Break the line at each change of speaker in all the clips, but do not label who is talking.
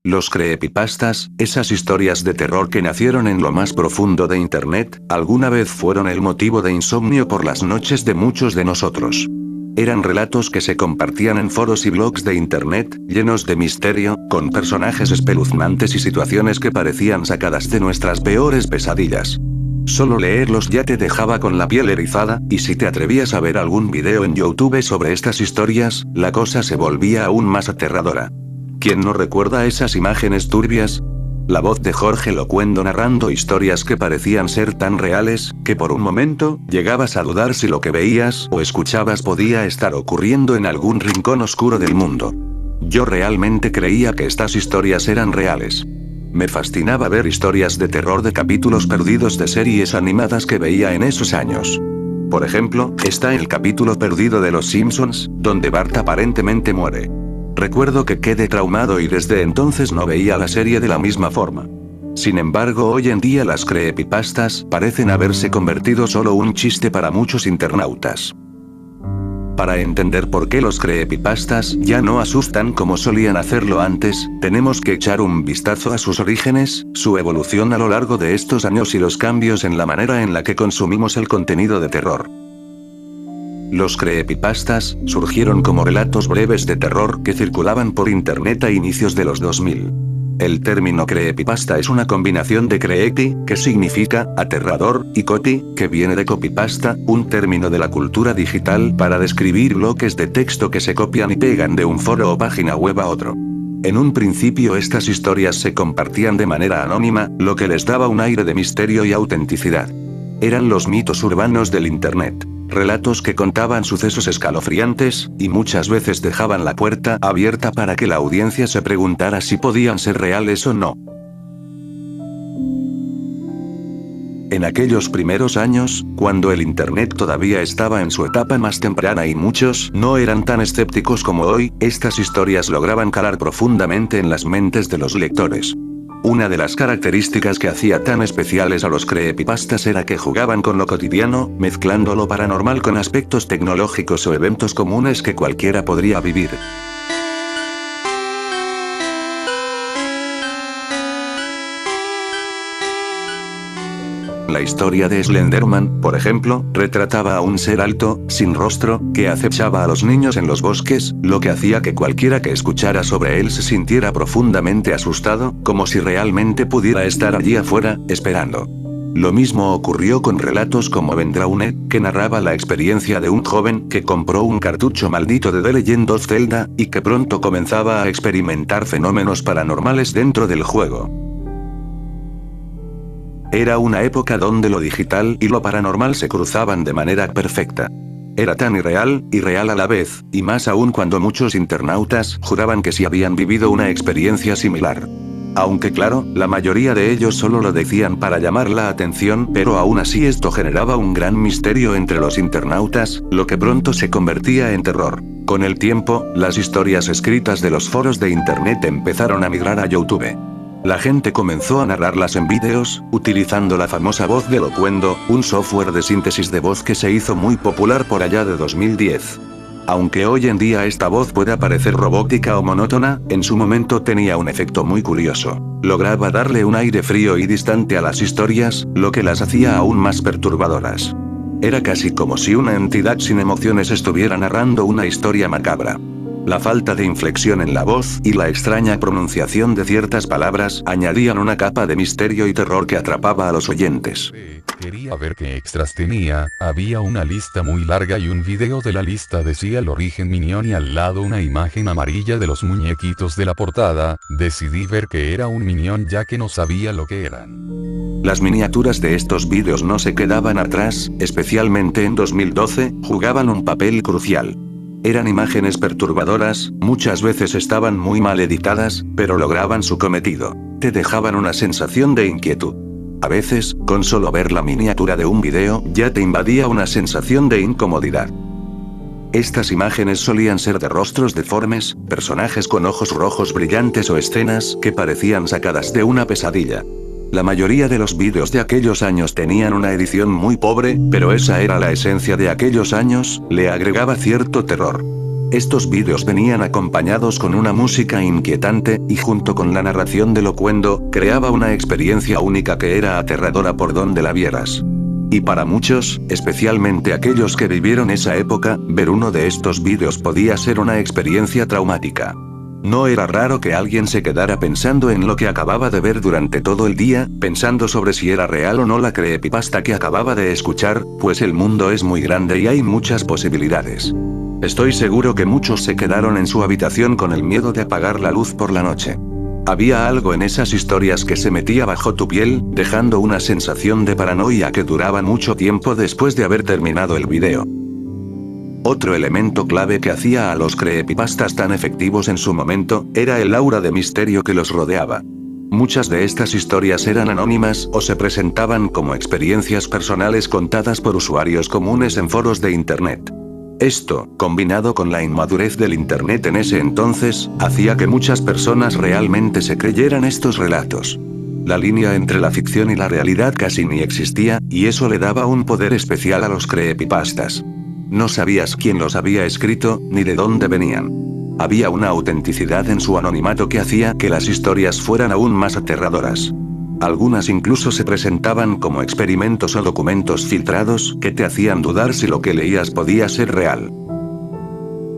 Los creepypastas, esas historias de terror que nacieron en lo más profundo de internet, alguna vez fueron el motivo de insomnio por las noches de muchos de nosotros. Eran relatos que se compartían en foros y blogs de internet, llenos de misterio, con personajes espeluznantes y situaciones que parecían sacadas de nuestras peores pesadillas. Solo leerlos ya te dejaba con la piel erizada, y si te atrevías a ver algún video en YouTube sobre estas historias, la cosa se volvía aún más aterradora. ¿Quién no recuerda esas imágenes turbias? La voz de Jorge Locuendo narrando historias que parecían ser tan reales, que por un momento, llegabas a dudar si lo que veías o escuchabas podía estar ocurriendo en algún rincón oscuro del mundo. Yo realmente creía que estas historias eran reales. Me fascinaba ver historias de terror de capítulos perdidos de series animadas que veía en esos años. Por ejemplo, está el capítulo perdido de Los Simpsons, donde Bart aparentemente muere. Recuerdo que quedé traumado y desde entonces no veía la serie de la misma forma. Sin embargo, hoy en día las creepypastas parecen haberse convertido solo un chiste para muchos internautas. Para entender por qué los creepypastas ya no asustan como solían hacerlo antes, tenemos que echar un vistazo a sus orígenes, su evolución a lo largo de estos años y los cambios en la manera en la que consumimos el contenido de terror. Los creepypastas surgieron como relatos breves de terror que circulaban por internet a inicios de los 2000. El término creepypasta es una combinación de creepy, que significa aterrador, y copy, que viene de copypasta, un término de la cultura digital para describir bloques de texto que se copian y pegan de un foro o página web a otro. En un principio estas historias se compartían de manera anónima, lo que les daba un aire de misterio y autenticidad. Eran los mitos urbanos del internet. Relatos que contaban sucesos escalofriantes, y muchas veces dejaban la puerta abierta para que la audiencia se preguntara si podían ser reales o no. En aquellos primeros años, cuando el internet todavía estaba en su etapa más temprana y muchos no eran tan escépticos como hoy, estas historias lograban calar profundamente en las mentes de los lectores. Una de las características que hacía tan especiales a los creepypastas era que jugaban con lo cotidiano, mezclando lo paranormal con aspectos tecnológicos o eventos comunes que cualquiera podría vivir. La historia de Slenderman, por ejemplo, retrataba a un ser alto, sin rostro, que acechaba a los niños en los bosques, lo que hacía que cualquiera que escuchara sobre él se sintiera profundamente asustado, como si realmente pudiera estar allí afuera, esperando. Lo mismo ocurrió con relatos como Vendraune, que narraba la experiencia de un joven que compró un cartucho maldito de The Legend of Zelda, y que pronto comenzaba a experimentar fenómenos paranormales dentro del juego. Era una época donde lo digital y lo paranormal se cruzaban de manera perfecta. Era tan irreal a la vez, y más aún cuando muchos internautas juraban que sí habían vivido una experiencia similar. Aunque claro, la mayoría de ellos solo lo decían para llamar la atención, pero aún así esto generaba un gran misterio entre los internautas, lo que pronto se convertía en terror. Con el tiempo, las historias escritas de los foros de internet empezaron a migrar a YouTube. La gente comenzó a narrarlas en vídeos, utilizando la famosa voz de Locuendo, un software de síntesis de voz que se hizo muy popular por allá de 2010. Aunque hoy en día esta voz pueda parecer robótica o monótona, en su momento tenía un efecto muy curioso. Lograba darle un aire frío y distante a las historias, lo que las hacía aún más perturbadoras. Era casi como si una entidad sin emociones estuviera narrando una historia macabra. La falta de inflexión en la voz y la extraña pronunciación de ciertas palabras añadían una capa de misterio y terror que atrapaba a los oyentes.
Quería ver qué extras tenía, había una lista muy larga y un video de la lista decía el origen Minion y al lado una imagen amarilla de los muñequitos de la portada. Decidí ver que era un Minion ya que no sabía lo que eran.
Las miniaturas de estos vídeos no se quedaban atrás, especialmente en 2012, jugaban un papel crucial. Eran imágenes perturbadoras, muchas veces estaban muy mal editadas, pero lograban su cometido. Te dejaban una sensación de inquietud. A veces, con solo ver la miniatura de un video, ya te invadía una sensación de incomodidad. Estas imágenes solían ser de rostros deformes, personajes con ojos rojos brillantes o escenas que parecían sacadas de una pesadilla. La mayoría de los vídeos de aquellos años tenían una edición muy pobre, pero esa era la esencia de aquellos años, le agregaba cierto terror. Estos vídeos venían acompañados con una música inquietante, y junto con la narración de lo cuento, creaba una experiencia única que era aterradora por donde la vieras. Y para muchos, especialmente aquellos que vivieron esa época, ver uno de estos vídeos podía ser una experiencia traumática. No era raro que alguien se quedara pensando en lo que acababa de ver durante todo el día, pensando sobre si era real o no la creepypasta que acababa de escuchar, pues el mundo es muy grande y hay muchas posibilidades. Estoy seguro que muchos se quedaron en su habitación con el miedo de apagar la luz por la noche. Había algo en esas historias que se metía bajo tu piel, dejando una sensación de paranoia que duraba mucho tiempo después de haber terminado el video. Otro elemento clave que hacía a los creepypastas tan efectivos en su momento, era el aura de misterio que los rodeaba. Muchas de estas historias eran anónimas o se presentaban como experiencias personales contadas por usuarios comunes en foros de internet. Esto, combinado con la inmadurez del internet en ese entonces, hacía que muchas personas realmente se creyeran estos relatos. La línea entre la ficción y la realidad casi ni existía, y eso le daba un poder especial a los creepypastas. No sabías quién los había escrito, ni de dónde venían. Había una autenticidad en su anonimato que hacía que las historias fueran aún más aterradoras. Algunas incluso se presentaban como experimentos o documentos filtrados que te hacían dudar si lo que leías podía ser real.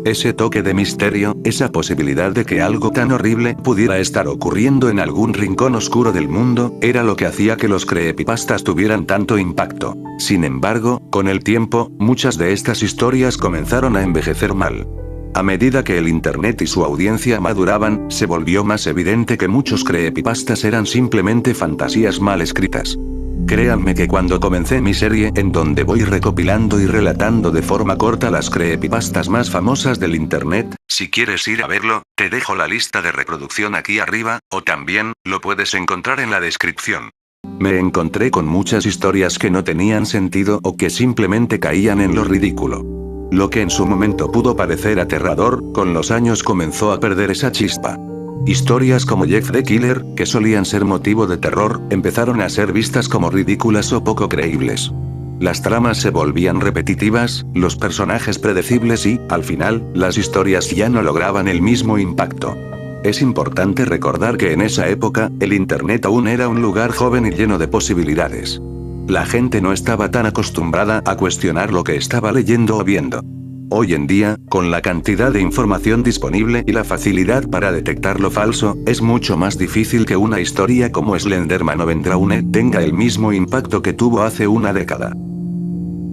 Ese toque de misterio, esa posibilidad de que algo tan horrible pudiera estar ocurriendo en algún rincón oscuro del mundo, era lo que hacía que los creepypastas tuvieran tanto impacto. Sin embargo, con el tiempo, muchas de estas historias comenzaron a envejecer mal. A medida que el internet y su audiencia maduraban, se volvió más evidente que muchos creepypastas eran simplemente fantasías mal escritas. Créanme que cuando comencé mi serie en donde voy recopilando y relatando de forma corta las creepypastas más famosas del internet, si quieres ir a verlo, te dejo la lista de reproducción aquí arriba, o también, lo puedes encontrar en la descripción. Me encontré con muchas historias que no tenían sentido o que simplemente caían en lo ridículo. Lo que en su momento pudo parecer aterrador, con los años comenzó a perder esa chispa. Historias como Jeff the Killer, que solían ser motivo de terror, empezaron a ser vistas como ridículas o poco creíbles. Las tramas se volvían repetitivas, los personajes predecibles y, al final, las historias ya no lograban el mismo impacto. Es importante recordar que en esa época, el internet aún era un lugar joven y lleno de posibilidades. La gente no estaba tan acostumbrada a cuestionar lo que estaba leyendo o viendo. Hoy en día, con la cantidad de información disponible y la facilidad para detectar lo falso, es mucho más difícil que una historia como Slenderman o Vendraune tenga el mismo impacto que tuvo hace una década.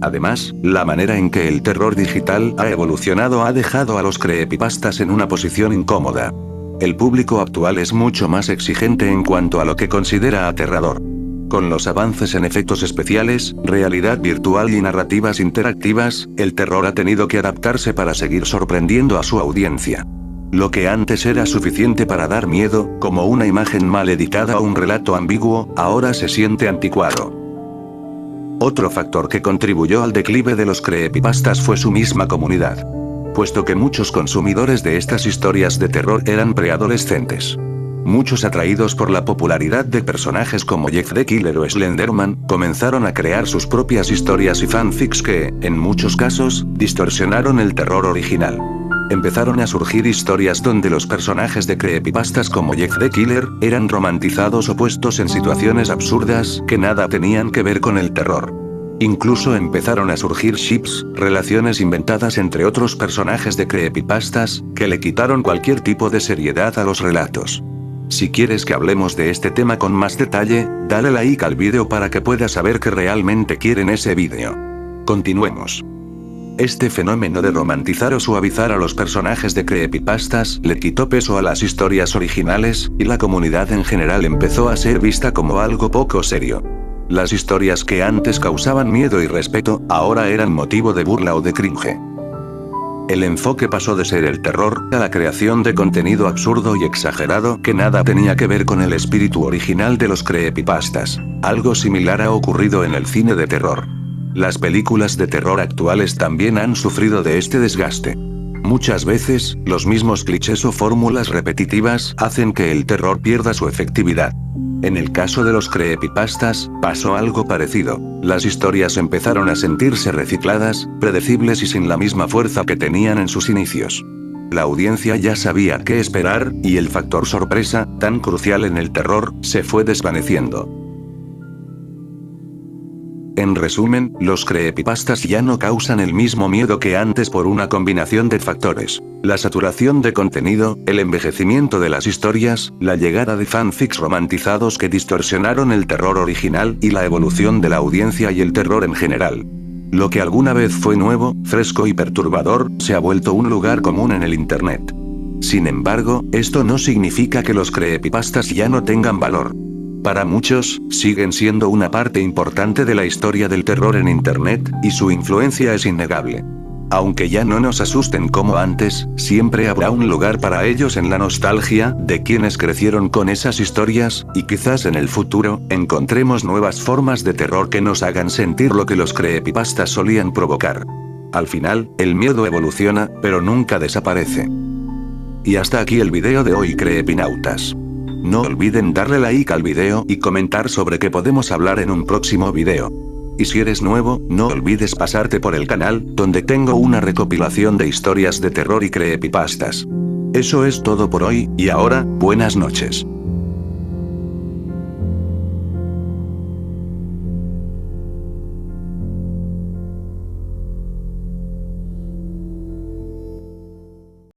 Además, la manera en que el terror digital ha evolucionado ha dejado a los creepypastas en una posición incómoda. El público actual es mucho más exigente en cuanto a lo que considera aterrador. Con los avances en efectos especiales, realidad virtual y narrativas interactivas, el terror ha tenido que adaptarse para seguir sorprendiendo a su audiencia. Lo que antes era suficiente para dar miedo, como una imagen mal editada o un relato ambiguo, ahora se siente anticuado. Otro factor que contribuyó al declive de los creepypastas fue su misma comunidad. Puesto que muchos consumidores de estas historias de terror eran preadolescentes. Muchos atraídos por la popularidad de personajes como Jeff the Killer o Slenderman, comenzaron a crear sus propias historias y fanfics que, en muchos casos, distorsionaron el terror original. Empezaron a surgir historias donde los personajes de creepypastas como Jeff the Killer, eran romantizados o puestos en situaciones absurdas que nada tenían que ver con el terror. Incluso empezaron a surgir ships, relaciones inventadas entre otros personajes de creepypastas, que le quitaron cualquier tipo de seriedad a los relatos. Si quieres que hablemos de este tema con más detalle, dale like al vídeo para que puedas saber que realmente quieren ese vídeo. Continuemos. Este fenómeno de romantizar o suavizar a los personajes de creepypastas le quitó peso a las historias originales, y la comunidad en general empezó a ser vista como algo poco serio. Las historias que antes causaban miedo y respeto, ahora eran motivo de burla o de cringe. El enfoque pasó de ser el terror, a la creación de contenido absurdo y exagerado que nada tenía que ver con el espíritu original de los creepypastas. Algo similar ha ocurrido en el cine de terror. Las películas de terror actuales también han sufrido de este desgaste. Muchas veces, los mismos clichés o fórmulas repetitivas hacen que el terror pierda su efectividad. En el caso de los creepypastas, pasó algo parecido. Las historias empezaron a sentirse recicladas, predecibles y sin la misma fuerza que tenían en sus inicios. La audiencia ya sabía qué esperar, y el factor sorpresa, tan crucial en el terror, se fue desvaneciendo. En resumen, los creepypastas ya no causan el mismo miedo que antes por una combinación de factores. La saturación de contenido, el envejecimiento de las historias, la llegada de fanfics romantizados que distorsionaron el terror original y la evolución de la audiencia y el terror en general. Lo que alguna vez fue nuevo, fresco y perturbador, se ha vuelto un lugar común en el Internet. Sin embargo, esto no significa que los creepypastas ya no tengan valor. Para muchos, siguen siendo una parte importante de la historia del terror en Internet, y su influencia es innegable. Aunque ya no nos asusten como antes, siempre habrá un lugar para ellos en la nostalgia de quienes crecieron con esas historias, y quizás en el futuro, encontremos nuevas formas de terror que nos hagan sentir lo que los creepypastas solían provocar. Al final, el miedo evoluciona, pero nunca desaparece. Y hasta aquí el video de hoy, creepinautas. No olviden darle like al video y comentar sobre qué podemos hablar en un próximo video. Y si eres nuevo, no olvides pasarte por el canal, donde tengo una recopilación de historias de terror y creepypastas. Eso es todo por hoy, y ahora, buenas noches.